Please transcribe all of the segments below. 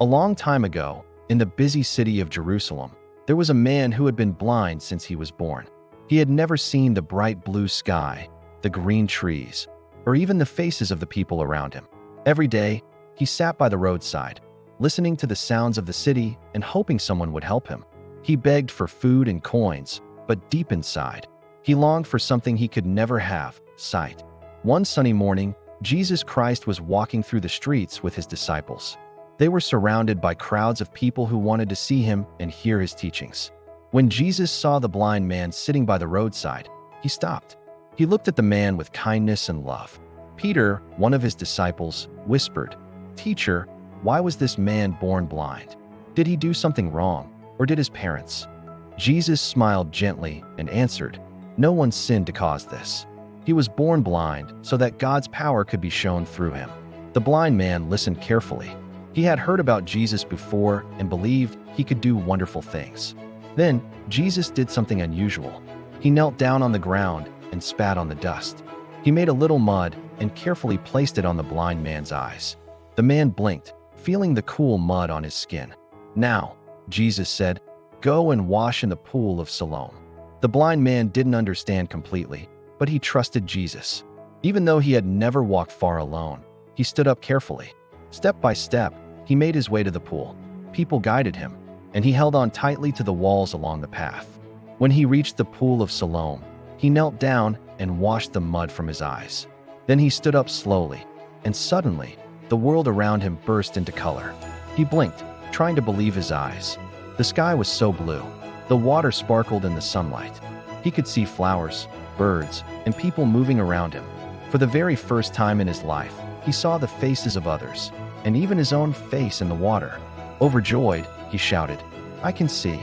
A long time ago, in the busy city of Jerusalem, there was a man who had been blind since he was born. He had never seen the bright blue sky, the green trees, or even the faces of the people around him. Every day, he sat by the roadside, listening to the sounds of the city and hoping someone would help him. He begged for food and coins, but deep inside, he longed for something he could never have: sight. One sunny morning, Jesus Christ was walking through the streets with his disciples. They were surrounded by crowds of people who wanted to see him and hear his teachings. When Jesus saw the blind man sitting by the roadside, he stopped. He looked at the man with kindness and love. Peter, one of his disciples, whispered, "Teacher, why was this man born blind? Did he do something wrong, or did his parents?" Jesus smiled gently and answered, "No one sinned to cause this. He was born blind so that God's power could be shown through him." The blind man listened carefully. He had heard about Jesus before and believed he could do wonderful things. Then, Jesus did something unusual. He knelt down on the ground and spat on the dust. He made a little mud and carefully placed it on the blind man's eyes. The man blinked, feeling the cool mud on his skin. "Now," Jesus said, "go and wash in the pool of Siloam." The blind man didn't understand completely, but he trusted Jesus. Even though he had never walked far alone, he stood up carefully. Step by step, he made his way to the pool. People guided him, and he held on tightly to the walls along the path. When he reached the pool of Siloam, he knelt down and washed the mud from his eyes. Then he stood up slowly, and suddenly, the world around him burst into color. He blinked, trying to believe his eyes. The sky was so blue. The water sparkled in the sunlight. He could see flowers, birds, and people moving around him. For the very first time in his life, he saw the faces of others, and even his own face in the water. Overjoyed, he shouted, I can see.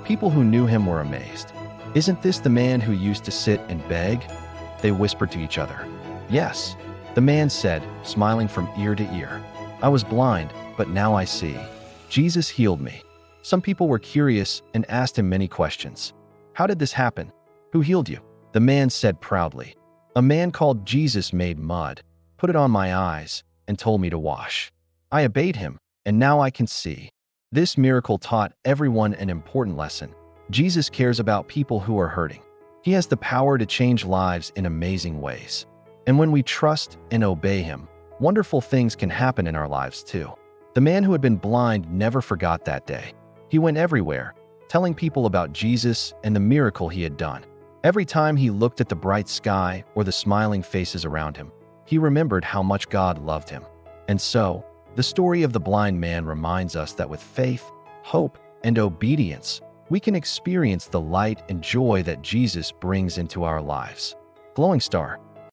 People who knew him were amazed. "Isn't this the man who used to sit and beg?" They whispered to each other. "Yes," the man said, smiling from ear to ear. "I was blind, but now I see. Jesus healed me." Some people were curious and asked him many questions. "How did this happen? Who healed you?" The man said proudly, "A man called Jesus made mud, put it on my eyes, and told me to wash. I obeyed him, and now I can see." This miracle taught everyone an important lesson. Jesus cares about people who are hurting. He has the power to change lives in amazing ways. And when we trust and obey him, wonderful things can happen in our lives too. The man who had been blind never forgot that day. He went everywhere, telling people about Jesus and the miracle he had done. Every time he looked at the bright sky or the smiling faces around him, he remembered how much God loved him. And so, the story of the blind man reminds us that with faith, hope, and obedience, we can experience the light and joy that Jesus brings into our lives. Glowing Star,